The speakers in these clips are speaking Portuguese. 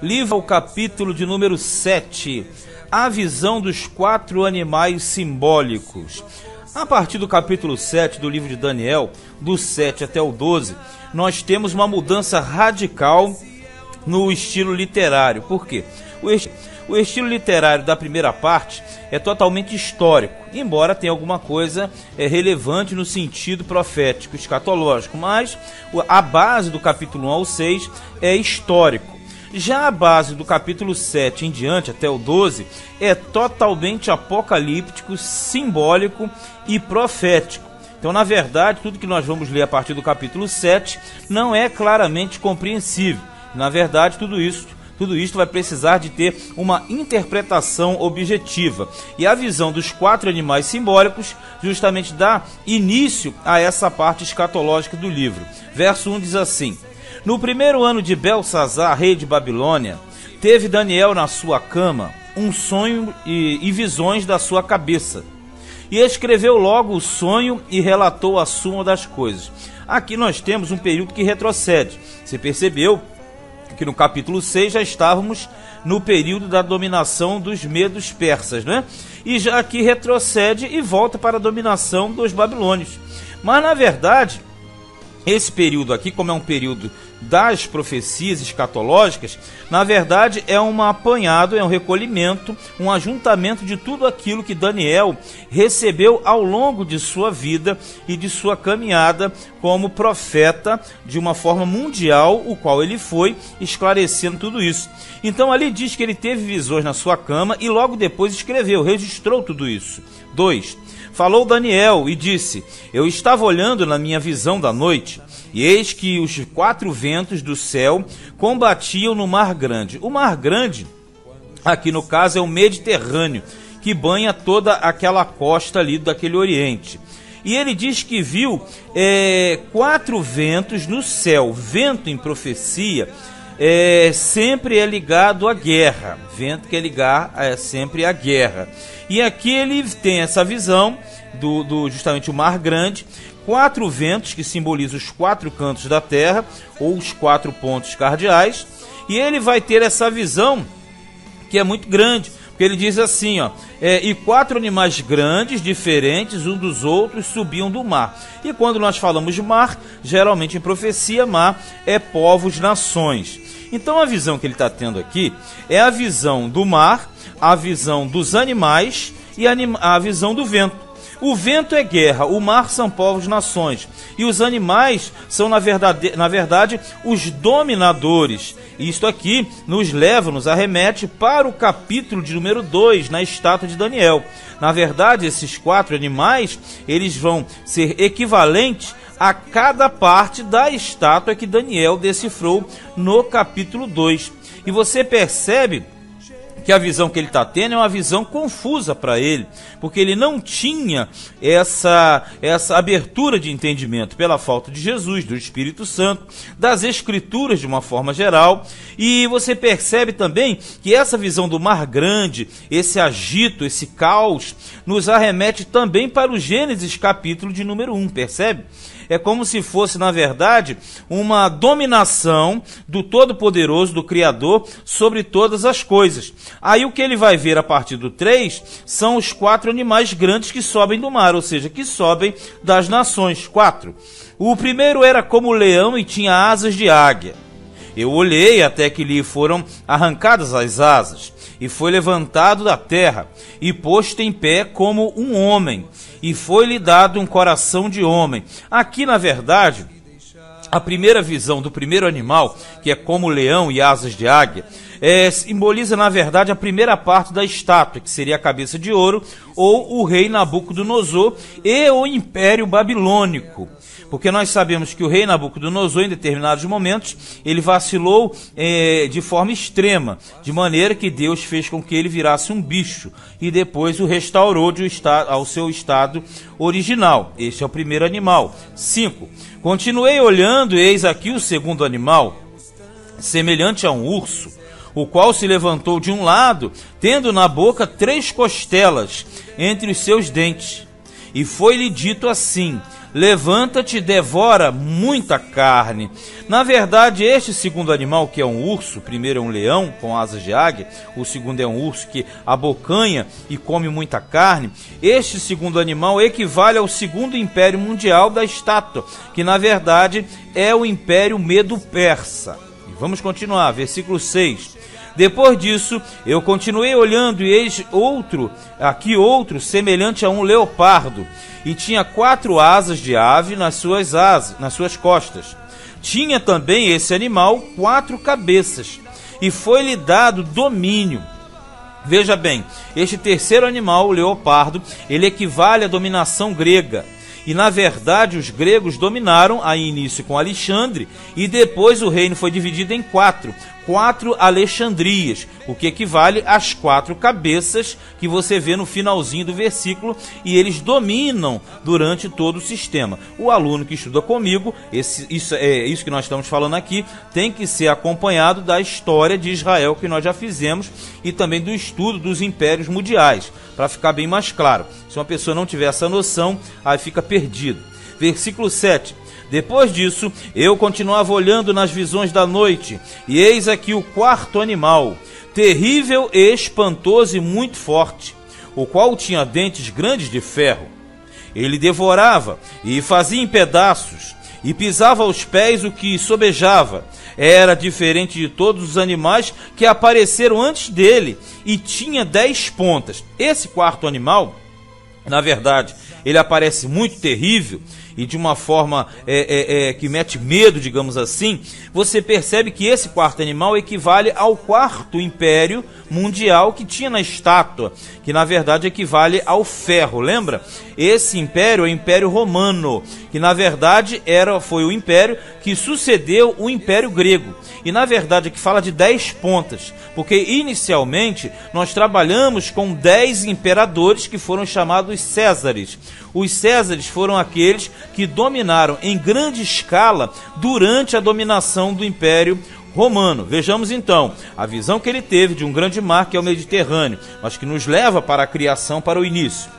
Livro ao capítulo de número 7, a visão dos 4 animais simbólicos. A partir do capítulo 7 do livro de Daniel, do 7 até o 12, nós temos uma mudança radical no estilo literário. Por quê? O estilo literário da primeira parte é totalmente histórico, embora tenha alguma coisa relevante no sentido profético, escatológico, mas a base do capítulo 1 ao 6 é histórico. Já a base do capítulo 7 em diante, até o 12, é totalmente apocalíptico, simbólico e profético. Então, na verdade, tudo que nós vamos ler a partir do capítulo 7 não é claramente compreensível. Na verdade, tudo isto vai precisar de ter uma interpretação objetiva. E a visão dos 4 animais simbólicos justamente dá início a essa parte escatológica do livro. Verso 1 diz assim: no primeiro ano de Belsazar, rei de Babilônia, teve Daniel na sua cama um sonho e visões da sua cabeça. E escreveu logo o sonho e relatou a suma das coisas. Aqui nós temos um período que retrocede. Você percebeu que no capítulo 6 já estávamos no período da dominação dos medos persas, né? E já aqui retrocede e volta para a dominação dos babilônios. Mas na verdade, esse período aqui, como é um período das profecias escatológicas, na verdade é um apanhado, é um recolhimento, um ajuntamento de tudo aquilo que Daniel recebeu ao longo de sua vida e de sua caminhada como profeta de uma forma mundial, o qual ele foi esclarecendo tudo isso. Então ali diz que ele teve visões na sua cama e logo depois escreveu, registrou tudo isso. 2. Falou Daniel e disse: eu estava olhando na minha visão da noite, e eis que os 4 ventos do céu combatiam no Mar Grande. O Mar Grande, aqui no caso, é o Mediterrâneo, que banha toda aquela costa ali daquele Oriente. E ele diz que viu 4 ventos no céu. Vento em profecia sempre é ligado à guerra. Vento que é ligar sempre à guerra. E aqui ele tem essa visão do justamente o Mar Grande, 4 ventos que simbolizam os 4 cantos da terra, ou os 4 pontos cardeais, e ele vai ter essa visão que é muito grande, porque ele diz assim, ó, e 4 animais grandes, diferentes um dos outros, subiam do mar. E quando nós falamos de mar, geralmente em profecia, mar é povos, nações. Então a visão que ele está tendo aqui é a visão do mar, a visão dos animais e a visão do vento. O vento é guerra, o mar são povos, nações, e os animais são, na verdade, os dominadores. Isto aqui nos arremete para o capítulo de número 2, na estátua de Daniel. Na verdade, esses 4 animais, eles vão ser equivalentes a cada parte da estátua que Daniel decifrou no capítulo 2. E você percebe que a visão que ele está tendo é uma visão confusa para ele, porque ele não tinha essa abertura de entendimento pela falta de Jesus, do Espírito Santo, das Escrituras de uma forma geral. E você percebe também que essa visão do Mar Grande, esse agito, esse caos, nos arremete também para o Gênesis capítulo de número 1, percebe? É como se fosse, na verdade, uma dominação do Todo-Poderoso, do Criador, sobre todas as coisas. Aí o que ele vai ver a partir do 3 são os 4 animais grandes que sobem do mar, ou seja, que sobem das nações. 4. O primeiro era como leão e tinha asas de águia. Eu olhei até que lhe foram arrancadas as asas, e foi levantado da terra, e posto em pé como um homem, e foi-lhe dado um coração de homem. Aqui, na verdade, a primeira visão do primeiro animal, que é como leão e asas de águia, simboliza, na verdade, a primeira parte da estátua, que seria a cabeça de ouro, ou o rei Nabucodonosor e o Império Babilônico. Porque nós sabemos que o rei Nabucodonosor, em determinados momentos, ele vacilou de forma extrema, de maneira que Deus fez com que ele virasse um bicho, e depois o restaurou ao seu estado original. Este é o primeiro animal. 5. Continuei olhando, e eis aqui o segundo animal, semelhante a um urso, o qual se levantou de um lado, tendo na boca 3 costelas entre os seus dentes. E foi-lhe dito assim: levanta-te e devora muita carne. Na verdade, este segundo animal, que é um urso, o primeiro é um leão com asas de águia, o segundo é um urso que abocanha e come muita carne. Este segundo animal equivale ao segundo império mundial da estátua, que na verdade é o Império Medo-Persa. E vamos continuar, versículo 6. Depois disso, eu continuei olhando, e eis outro semelhante a um leopardo, e tinha 4 asas de ave nas suas costas. Tinha também esse animal 4 cabeças, e foi-lhe dado domínio. Veja bem, este terceiro animal, o leopardo, ele equivale à dominação grega. E na verdade os gregos dominaram a início com Alexandre, e depois o reino foi dividido em 4 Alexandrias, o que equivale às 4 cabeças que você vê no finalzinho do versículo, e eles dominam durante todo o sistema. O aluno que estuda comigo, isso que nós estamos falando aqui, tem que ser acompanhado da história de Israel, que nós já fizemos, e também do estudo dos impérios mundiais, para ficar bem mais claro. Se uma pessoa não tiver essa noção, aí fica perdido. Versículo 7. Depois disso, eu continuava olhando nas visões da noite, e eis aqui o 4º animal, terrível e espantoso e muito forte, o qual tinha dentes grandes de ferro. Ele devorava e fazia em pedaços, e pisava aos pés o que sobejava. Era diferente de todos os animais que apareceram antes dele, e tinha 10 pontas. Esse 4º animal, na verdade, ele aparece muito terrível e de uma forma que mete medo, digamos assim. Você percebe que esse 4º animal equivale ao 4º império mundial que tinha na estátua, que na verdade equivale ao ferro, lembra? Esse império é o Império Romano, que na verdade foi o império que sucedeu o Império Grego. E na verdade aqui fala de 10 pontas, porque inicialmente nós trabalhamos com 10 imperadores que foram chamados Césares. Os Césares foram aqueles que dominaram em grande escala durante a dominação do Império Romano. Vejamos então a visão que ele teve de um grande mar, que é o Mediterrâneo, mas que nos leva para a criação, para o início.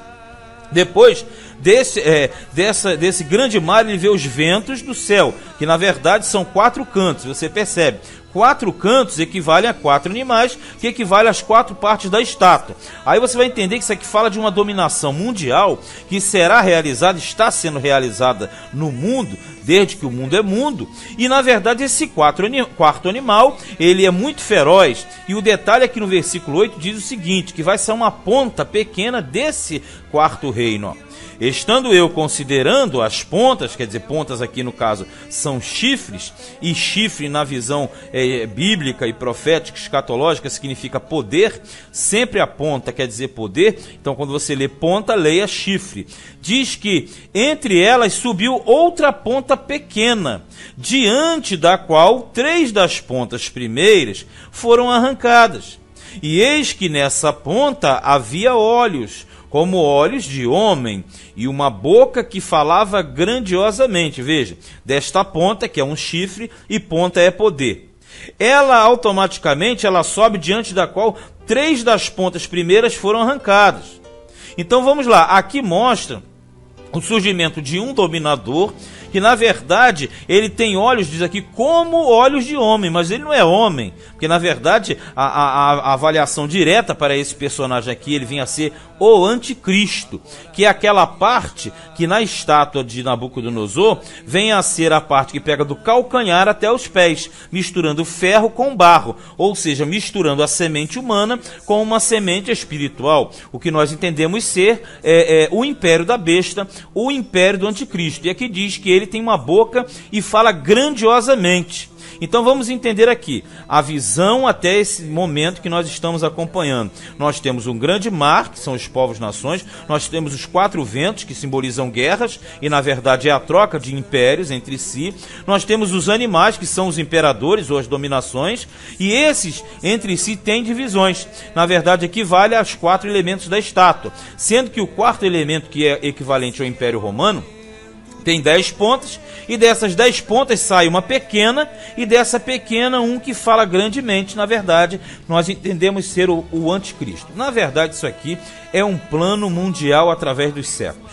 Depois desse grande mar, ele vê os ventos do céu, que na verdade são 4 cantos, você percebe. 4 cantos equivalem a 4 animais, que equivale às 4 partes da estátua. Aí você vai entender que isso aqui fala de uma dominação mundial que será realizada, está sendo realizada no mundo, desde que o mundo é mundo. E na verdade esse 4º animal, ele é muito feroz. E o detalhe aqui no versículo 8 diz o seguinte, que vai ser uma ponta pequena desse 4º reino, ó. Estando eu considerando as pontas, quer dizer, pontas aqui no caso são chifres, e chifre na visão bíblica e profética, escatológica, significa poder. Sempre a ponta quer dizer poder, então quando você lê ponta, leia chifre. Diz que entre elas subiu outra ponta pequena, diante da qual 3 das pontas primeiras foram arrancadas. E eis que nessa ponta havia olhos, como olhos de homem, e uma boca que falava grandiosamente. Veja, desta ponta, que é um chifre, e ponta é poder. Ela automaticamente sobe diante da qual 3 das pontas primeiras foram arrancadas. Então vamos lá, aqui mostra o surgimento de um dominador, que na verdade ele tem olhos, diz aqui, como olhos de homem, mas ele não é homem, porque na verdade a avaliação direta para esse personagem aqui, ele vinha a ser o anticristo, que é aquela parte que na estátua de Nabucodonosor vem a ser a parte que pega do calcanhar até os pés, misturando ferro com barro, ou seja, misturando a semente humana com uma semente espiritual, o que nós entendemos ser o império da besta, o império do anticristo. E aqui diz que ele tem uma boca e fala grandiosamente. Então vamos entender aqui a visão até esse momento que nós estamos acompanhando. Nós temos um grande mar, que são os povos-nações, nós temos os 4 ventos, que simbolizam guerras, e na verdade é a troca de impérios entre si. Nós temos os animais, que são os imperadores ou as dominações, e esses entre si têm divisões. Na verdade equivale aos 4 elementos da estátua, sendo que o 4º elemento, que é equivalente ao Império Romano, tem 10 pontas, e dessas 10 pontas sai uma pequena, e dessa pequena um que fala grandemente. Na verdade, nós entendemos ser o anticristo. Na verdade, isso aqui é um plano mundial através dos séculos.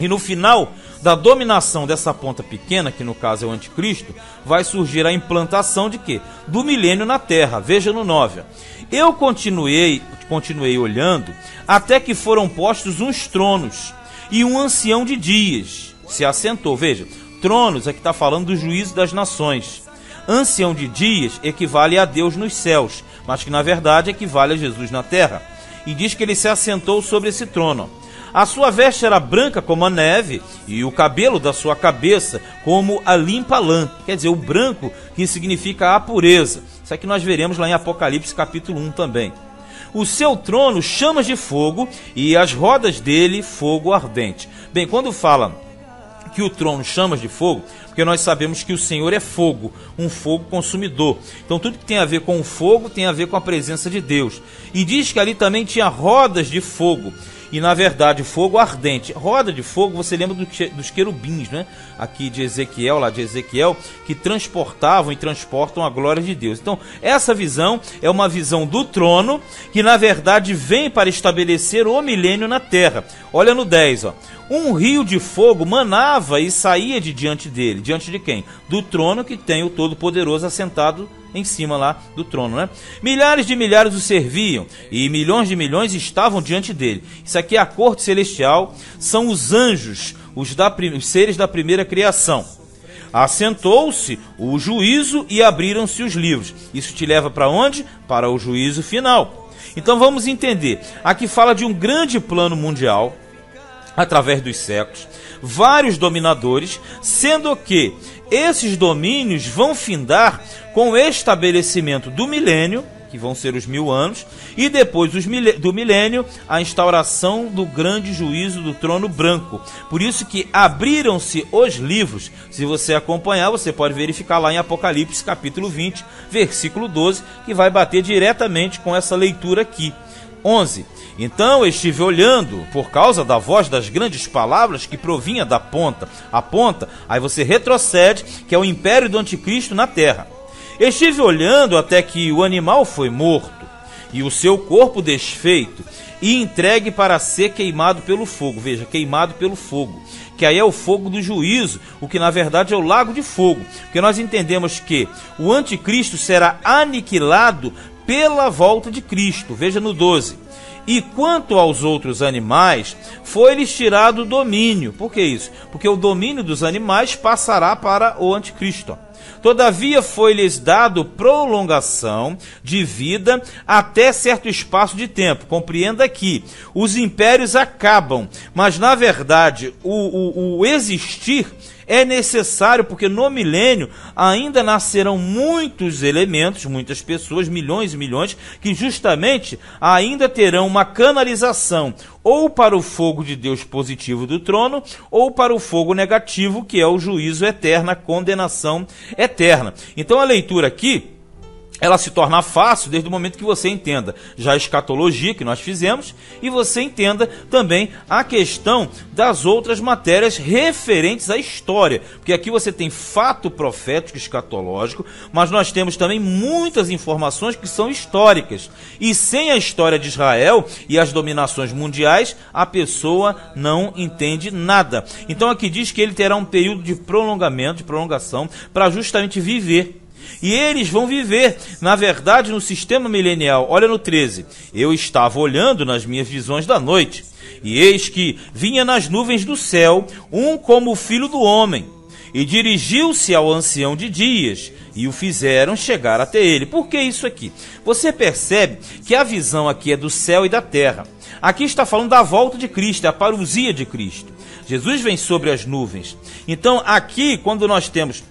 E no final da dominação dessa ponta pequena, que no caso é o anticristo, vai surgir a implantação de quê? Do milênio na terra. Veja no 9. Eu continuei olhando até que foram postos uns tronos e um ancião de dias se assentou. Veja, tronos aqui está falando do juízo das nações. Ancião de dias equivale a Deus nos céus, mas que na verdade equivale a Jesus na terra. E diz que ele se assentou sobre esse trono. A sua veste era branca como a neve, e o cabelo da sua cabeça como a limpa lã. Quer dizer, o branco que significa a pureza. Isso aqui nós veremos lá em Apocalipse capítulo 1 também. O seu trono chamas de fogo, e as rodas dele fogo ardente. Bem, quando fala que o trono chamas de fogo, porque nós sabemos que o Senhor é fogo, um fogo consumidor. Então tudo que tem a ver com o fogo tem a ver com a presença de Deus. E diz que ali também tinha rodas de fogo. E na verdade, fogo ardente. Roda de fogo, você lembra dos querubins, né? Aqui de Ezequiel, lá de Ezequiel, que transportavam e transportam a glória de Deus. Então, essa visão é uma visão do trono, que na verdade vem para estabelecer o milênio na terra. Olha no 10, ó. Um rio de fogo manava e saía de diante dele. Diante de quem? Do trono que tem o Todo-Poderoso assentado em cima lá do trono, né? Milhares de milhares o serviam e milhões de milhões estavam diante dele. Isso aqui é a corte celestial, são os anjos, os seres da primeira criação. Assentou-se o juízo e abriram-se os livros. Isso te leva para onde? Para o juízo final. Então vamos entender. Aqui fala de um grande plano mundial, através dos séculos, vários dominadores, sendo que esses domínios vão findar com o estabelecimento do milênio, que vão ser os 1000 anos, e depois do milênio, a instauração do grande juízo do trono branco. Por isso que abriram-se os livros. Se você acompanhar, você pode verificar lá em Apocalipse capítulo 20, versículo 12, que vai bater diretamente com essa leitura aqui. 11. Então estive olhando, por causa da voz das grandes palavras que provinha da ponta. A ponta, aí você retrocede, que é o império do anticristo na terra. Estive olhando até que o animal foi morto, e o seu corpo desfeito, e entregue para ser queimado pelo fogo. Veja, queimado pelo fogo, que aí é o fogo do juízo, o que na verdade é o lago de fogo. Porque nós entendemos que o anticristo será aniquilado pela volta de Cristo. Veja no 12. E quanto aos outros animais, foi-lhes tirado o domínio. Por que isso? Porque o domínio dos animais passará para o anticristo. Todavia foi-lhes dado prolongação de vida até certo espaço de tempo. Compreenda que os impérios acabam, mas na verdade o existir é necessário, porque no milênio ainda nascerão muitos elementos, muitas pessoas, milhões e milhões, que justamente ainda terão uma canalização ou para o fogo de Deus positivo do trono, ou para o fogo negativo, que é o juízo eterno, a condenação eterna. Então a leitura aqui, ela se torna fácil desde o momento que você entenda já a escatologia que nós fizemos e você entenda também a questão das outras matérias referentes à história. Porque aqui você tem fato profético escatológico, mas nós temos também muitas informações que são históricas. E sem a história de Israel e as dominações mundiais, a pessoa não entende nada. Então aqui diz que ele terá um período de prolongamento, de prolongação, para justamente viver. E eles vão viver, na verdade, no sistema milenial. Olha no 13. Eu estava olhando nas minhas visões da noite, e eis que vinha nas nuvens do céu um como o filho do homem, e dirigiu-se ao ancião de dias, e o fizeram chegar até ele. Por que isso aqui? Você percebe que a visão aqui é do céu e da terra. Aqui está falando da volta de Cristo, a parousia de Cristo. Jesus vem sobre as nuvens. Então aqui, quando nós temos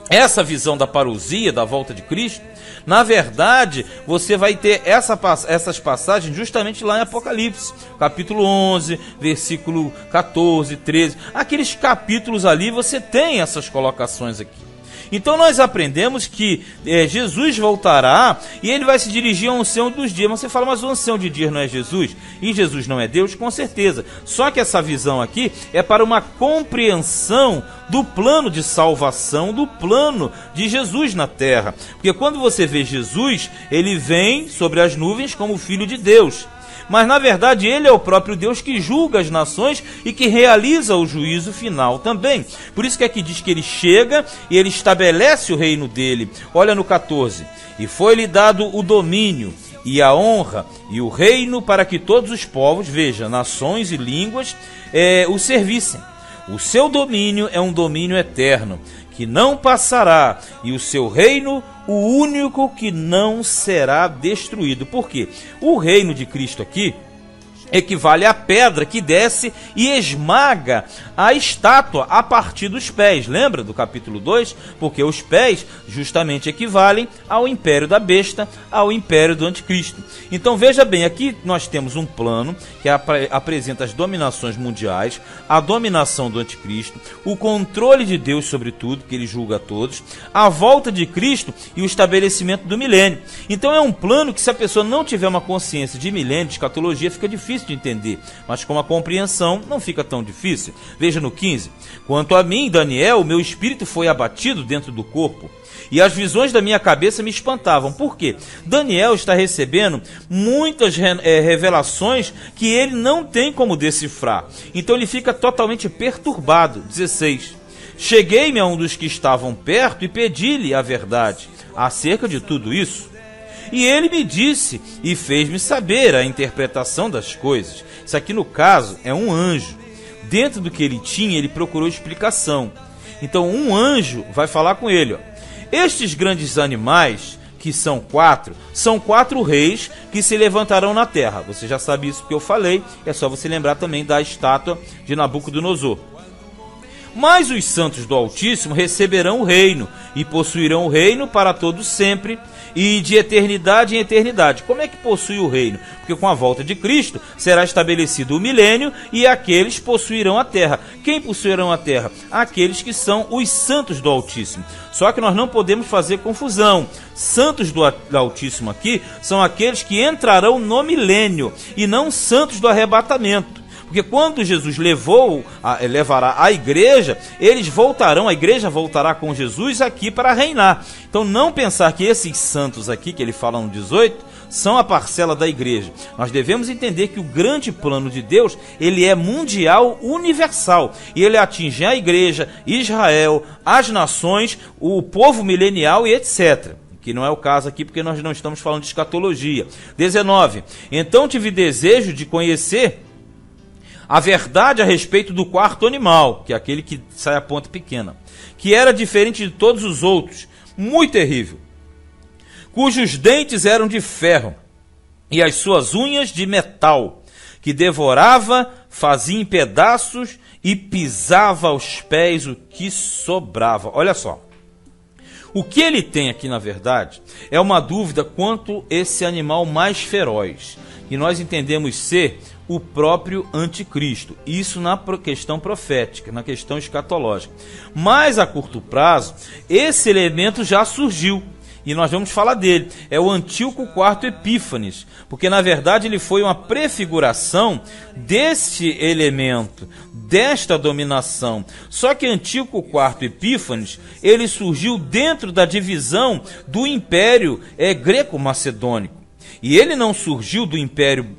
essa visão da parousia, da volta de Cristo, na verdade, você vai ter essas passagens justamente lá em Apocalipse, capítulo 11, versículo 14, 13. Aqueles capítulos ali, você tem essas colocações aqui. Então nós aprendemos que Jesus voltará e ele vai se dirigir ao ancião dos dias. Mas você fala, mas o ancião de dias não é Jesus? E Jesus não é Deus? Com certeza. Só que essa visão aqui é para uma compreensão do plano de salvação, do plano de Jesus na terra. Porque quando você vê Jesus, ele vem sobre as nuvens como Filho de Deus. mas na verdade ele é o próprio Deus que julga as nações e que realiza o juízo final também. Por isso que aqui diz que ele chega e ele estabelece o reino dele. Olha no 14: e foi-lhe dado o domínio e a honra e o reino para que todos os povos, veja, nações e línguas, o servissem. O seu domínio é um domínio eterno, que não passará, e o seu reino, o único que não será destruído. Por quê? O reino de Cristo aqui equivale à pedra que desce e esmaga a estátua a partir dos pés. Lembra do capítulo 2? Porque os pés justamente equivalem ao império da besta, ao império do anticristo. Então veja bem, aqui nós temos um plano que apresenta as dominações mundiais, a dominação do anticristo, o controle de Deus sobre tudo, que ele julga a todos, a volta de Cristo e o estabelecimento do milênio. Então é um plano que, se a pessoa não tiver uma consciência de milênio, de escatologia, fica difícil de entender, mas com a compreensão não fica tão difícil. Veja no 15: quanto a mim, Daniel, o meu espírito foi abatido dentro do corpo, e as visões da minha cabeça me espantavam. Por quê? Daniel está recebendo muitas revelações que ele não tem como decifrar, então ele fica totalmente perturbado. 16: cheguei-me a um dos que estavam perto e pedi-lhe a verdade acerca de tudo isso. E ele me disse e fez-me saber a interpretação das coisas. Isso aqui, no caso, é um anjo. Dentro do que ele tinha, ele procurou explicação. Então, um anjo vai falar com ele. Ó: estes grandes animais, que são quatro reis que se levantarão na terra. Você já sabe isso porque eu falei. É só você lembrar também da estátua de Nabucodonosor. Mas os santos do Altíssimo receberão o reino e possuirão o reino para todo sempre e de eternidade em eternidade. Como é que possui o reino? Porque com a volta de Cristo será estabelecido o milênio e aqueles possuirão a terra. Quem possuirão a terra? Aqueles que são os santos do Altíssimo. Só que nós não podemos fazer confusão. Santos do Altíssimo aqui são aqueles que entrarão no milênio e não santos do arrebatamento. Porque quando Jesus levará a igreja, eles voltarão, a igreja voltará com Jesus aqui para reinar. Então não pensar que esses santos aqui, que ele fala no 18, são a parcela da igreja. Nós devemos entender que o grande plano de Deus, ele é mundial, universal. E ele atinge a igreja, Israel, as nações, o povo milenial e etc. Que não é o caso aqui, porque nós não estamos falando de escatologia. 19. Então tive desejo de conhecer a verdade a respeito do quarto animal, que é aquele que sai a ponta pequena, que era diferente de todos os outros, muito terrível, cujos dentes eram de ferro e as suas unhas de metal, que devorava, fazia em pedaços e pisava aos pés o que sobrava. Olha só, o que ele tem aqui, na verdade, é uma dúvida quanto esse animal mais feroz, que nós entendemos ser o próprio anticristo. Isso na questão profética, na questão escatológica. Mas a curto prazo, esse elemento já surgiu. E nós vamos falar dele. É o Antíoco IV Epífanes. Porque na verdade ele foi uma prefiguração deste elemento, desta dominação. Só que Antíoco IV Epífanes, ele surgiu dentro da divisão do Império Greco-Macedônico. E ele não surgiu do Império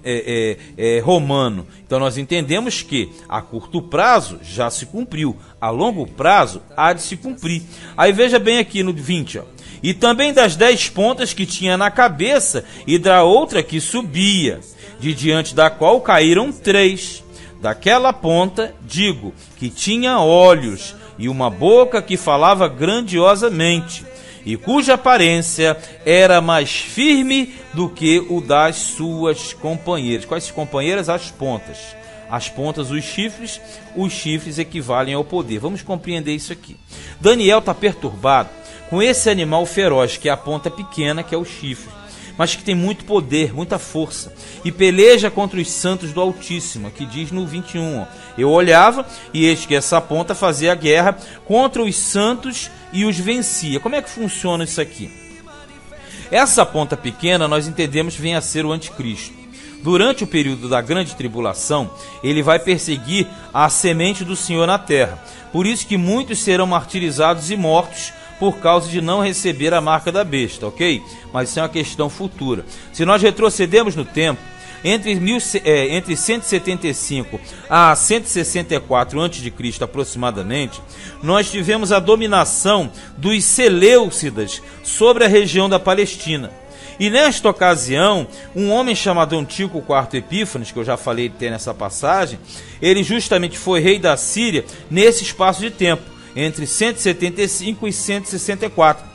Romano. Então nós entendemos que a curto prazo já se cumpriu, a longo prazo há de se cumprir. Aí veja bem aqui no 20, ó. E também das 10 pontas que tinha na cabeça e da outra que subia, de diante da qual caíram 3. Daquela ponta, digo, que tinha olhos e uma boca que falava grandiosamente, e cuja aparência era mais firme do que o das suas companheiras. Quais companheiras? As pontas. As pontas, os chifres equivalem ao poder. Vamos compreender isso aqui. Daniel está perturbado com esse animal feroz, que é a ponta pequena, que é o chifre, mas que tem muito poder, muita força, e peleja contra os santos do Altíssimo, que diz no 21, ó, eu olhava, e eis que essa ponta fazia guerra contra os santos e os vencia. Como é que funciona isso aqui? Essa ponta pequena, nós entendemos, vem a ser o anticristo. Durante o período da grande tribulação, ele vai perseguir a semente do Senhor na terra. Por isso que muitos serão martirizados e mortos por causa de não receber a marca da besta, ok? Mas isso é uma questão futura. Se nós retrocedermos no tempo, entre 175 a 164 a.C. aproximadamente, nós tivemos a dominação dos Seleucidas sobre a região da Palestina. E nesta ocasião, um homem chamado Antíoco IV Epífanes, que eu já falei de ter nessa passagem, ele justamente foi rei da Síria nesse espaço de tempo, entre 175 e 164.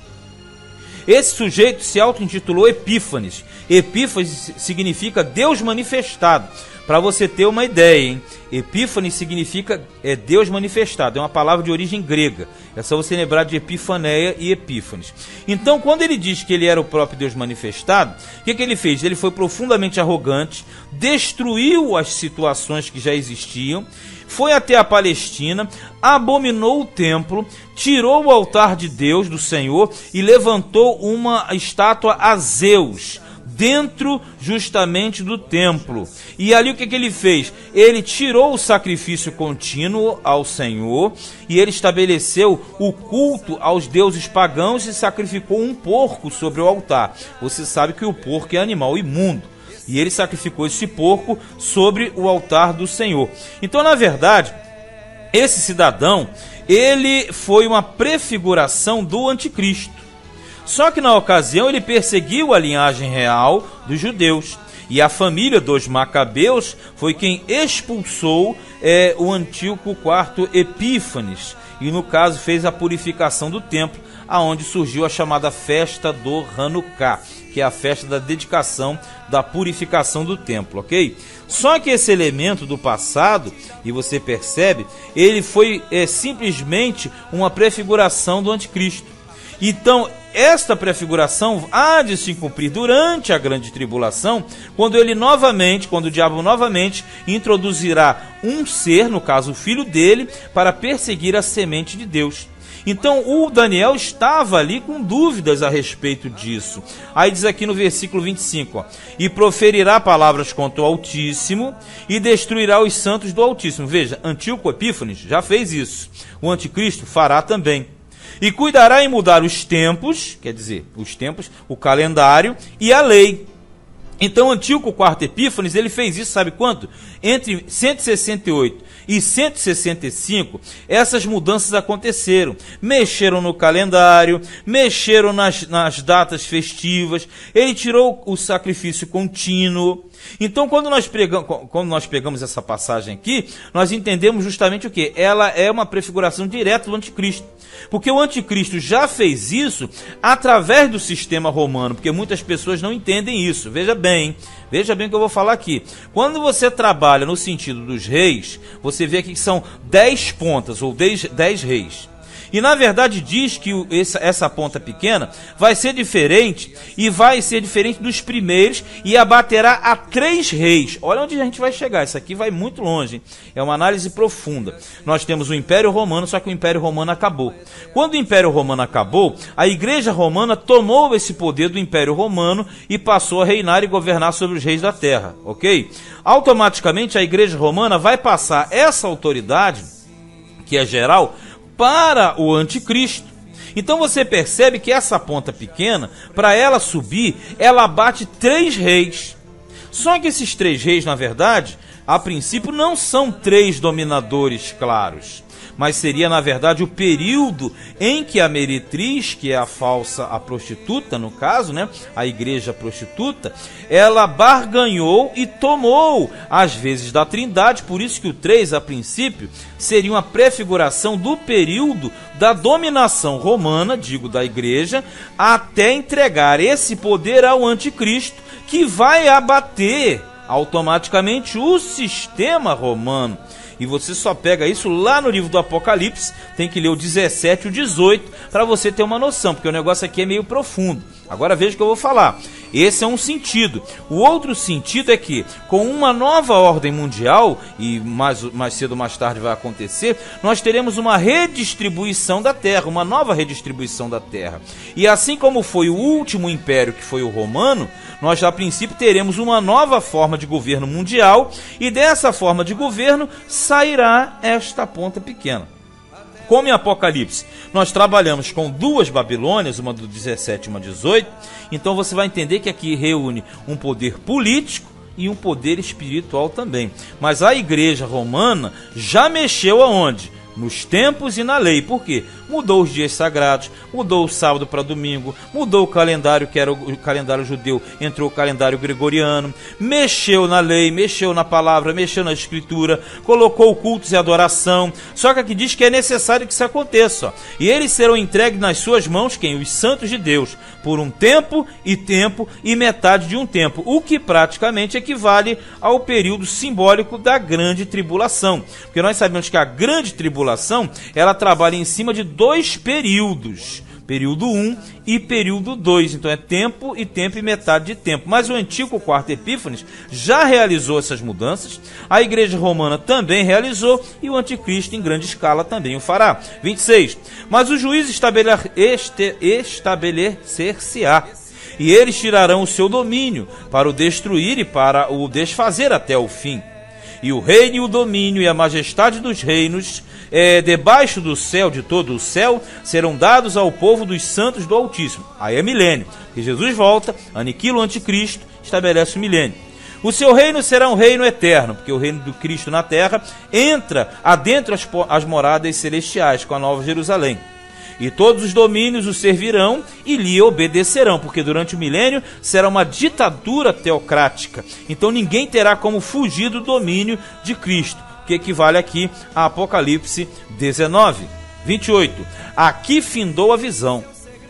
Esse sujeito se auto-intitulou Epífanes. Epífanes significa Deus manifestado. Para você ter uma ideia, hein? Epífanes significa Deus manifestado. É uma palavra de origem grega. É só você lembrar de Epifaneia e Epífanes. Então, quando ele diz que ele era o próprio Deus manifestado, o que ele fez? Ele foi profundamente arrogante, destruiu as situações que já existiam, foi até a Palestina, abominou o templo, tirou o altar de Deus, do Senhor, e levantou uma estátua a Zeus, dentro justamente do templo. E ali o que ele fez? Ele tirou o sacrifício contínuo ao Senhor e ele estabeleceu o culto aos deuses pagãos e sacrificou um porco sobre o altar. Você sabe que o porco é animal imundo. E ele sacrificou esse porco sobre o altar do Senhor. Então, na verdade, esse cidadão, ele foi uma prefiguração do anticristo. Só que na ocasião ele perseguiu a linhagem real dos judeus. E a família dos Macabeus foi quem expulsou o Antíoco IV Epífanes. E no caso fez a purificação do templo, aonde surgiu a chamada festa do Hanukkah, que é a festa da dedicação, da purificação do templo, ok? Só que esse elemento do passado, e você percebe, ele foi simplesmente uma prefiguração do anticristo. Então, esta prefiguração há de se cumprir durante a grande tribulação, quando o diabo novamente introduzirá um ser, no caso o filho dele, para perseguir a semente de Deus. Então o Daniel estava ali com dúvidas a respeito disso. Aí diz aqui no versículo 25, ó, e proferirá palavras contra o Altíssimo e destruirá os santos do Altíssimo. Veja, Antíoco Epífanes já fez isso. O anticristo fará também. E cuidará em mudar os tempos, quer dizer, os tempos, o calendário e a lei. Então Antíoco IV Epífanes, ele fez isso, sabe quanto? Entre 168 e 165, essas mudanças aconteceram. Mexeram no calendário, mexeram nas datas festivas, ele tirou o sacrifício contínuo. Então, quando nós pegamos essa passagem aqui, nós entendemos justamente o que? Ela é uma prefiguração direta do anticristo. Porque o anticristo já fez isso através do sistema romano, porque muitas pessoas não entendem isso. Veja bem o que eu vou falar aqui. Quando você trabalha no sentido dos reis, você vê aqui que são 10 pontas, ou 10 reis. E na verdade diz que essa ponta pequena vai ser diferente, e vai ser diferente dos primeiros, e abaterá a 3 reis. Olha onde a gente vai chegar, isso aqui vai muito longe, hein? É uma análise profunda. Nós temos o Império Romano, só que o Império Romano acabou. Quando o Império Romano acabou, a Igreja Romana tomou esse poder do Império Romano e passou a reinar e governar sobre os reis da terra, ok? Automaticamente a Igreja Romana vai passar essa autoridade, que é geral, para o anticristo. Então você percebe que essa ponta pequena, para ela subir, ela bate 3 reis. Só que esses 3 reis, na verdade, a princípio não são 3 dominadores claros, mas seria na verdade o período em que a meretriz, que é a prostituta no caso, né, a igreja prostituta, ela barganhou e tomou as vezes da Trindade. Por isso que o 3 a princípio seria uma prefiguração do período da dominação romana, digo da igreja, até entregar esse poder ao anticristo, que vai abater automaticamente o sistema romano. E você só pega isso lá no livro do Apocalipse, tem que ler o 17 e o 18 para você ter uma noção, porque o negócio aqui é meio profundo. Agora veja o que eu vou falar. Esse é um sentido. O outro sentido é que, com uma nova ordem mundial, e mais cedo ou mais tarde vai acontecer, nós teremos uma redistribuição da terra, uma nova redistribuição da terra. E assim como foi o último império, que foi o romano, nós a princípio teremos uma nova forma de governo mundial, e dessa forma de governo sairá esta ponta pequena. Como em Apocalipse nós trabalhamos com 2 Babilônias, uma do 17 e uma 18, então você vai entender que aqui reúne um poder político e um poder espiritual também. Mas a igreja romana já mexeu aonde? Nos tempos e na lei. Por quê? Mudou os dias sagrados, mudou o sábado para domingo, mudou o calendário, que era o calendário judeu, entrou o calendário gregoriano, mexeu na lei, mexeu na palavra, mexeu na escritura, colocou cultos e adoração. Só que aqui diz que é necessário que isso aconteça, ó. E eles serão entregues nas suas mãos, quem? Os santos de Deus, por um tempo e metade de um tempo, o que praticamente equivale ao período simbólico da grande tribulação. Porque nós sabemos que a grande tribulação, ela trabalha em cima de dois períodos, período 1 e período 2, então é tempo e metade de tempo. Mas o antigo quarto Epífanes já realizou essas mudanças, a igreja romana também realizou, e o anticristo em grande escala também o fará. 26. Mas o juízo estabelecer-se-á, e eles tirarão o seu domínio para o destruir e para o desfazer até o fim. E o reino e o domínio e a majestade dos reinos debaixo do céu, de todo o céu, serão dados ao povo dos santos do Altíssimo. Aí é milênio, que Jesus volta, aniquila o anticristo, estabelece o milênio. O seu reino será um reino eterno, porque o reino do Cristo na terra entra adentro as moradas celestiais, com a Nova Jerusalém. E todos os domínios o servirão e lhe obedecerão, porque durante o milênio será uma ditadura teocrática. Então ninguém terá como fugir do domínio de Cristo, que equivale aqui a Apocalipse 19, 28. Aqui findou a visão.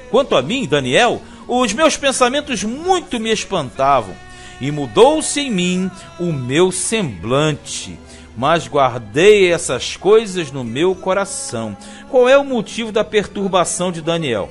Quanto a mim, Daniel, os meus pensamentos muito me espantavam, e mudou-se em mim o meu semblante. Mas guardei essas coisas no meu coração. Qual é o motivo da perturbação de Daniel?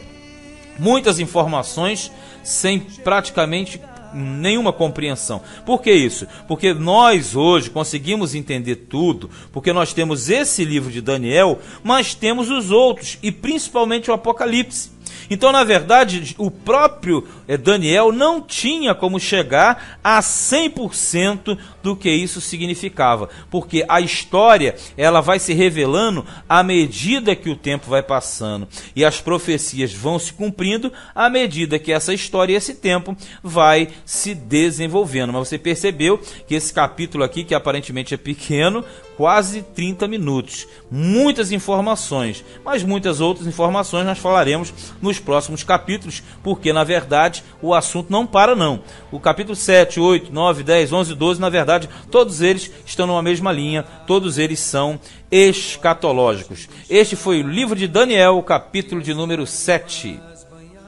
Muitas informações sem praticamente nenhuma compreensão. Por que isso? Porque nós hoje conseguimos entender tudo, porque nós temos esse livro de Daniel, mas temos os outros, e principalmente o Apocalipse. Então, na verdade, o próprio Daniel não tinha como chegar a 100% do que isso significava, porque a história, ela vai se revelando à medida que o tempo vai passando, e as profecias vão se cumprindo à medida que essa história e esse tempo vai se desenvolvendo. Mas você percebeu que esse capítulo aqui, que aparentemente é pequeno, quase 30 minutos, muitas informações, mas muitas outras informações nós falaremos nos próximos capítulos, porque na verdade o assunto não para não. O capítulo 7, 8, 9, 10, 11, 12, na verdade todos eles estão numa mesma linha, todos eles são escatológicos. Este foi o livro de Daniel, capítulo de número 7.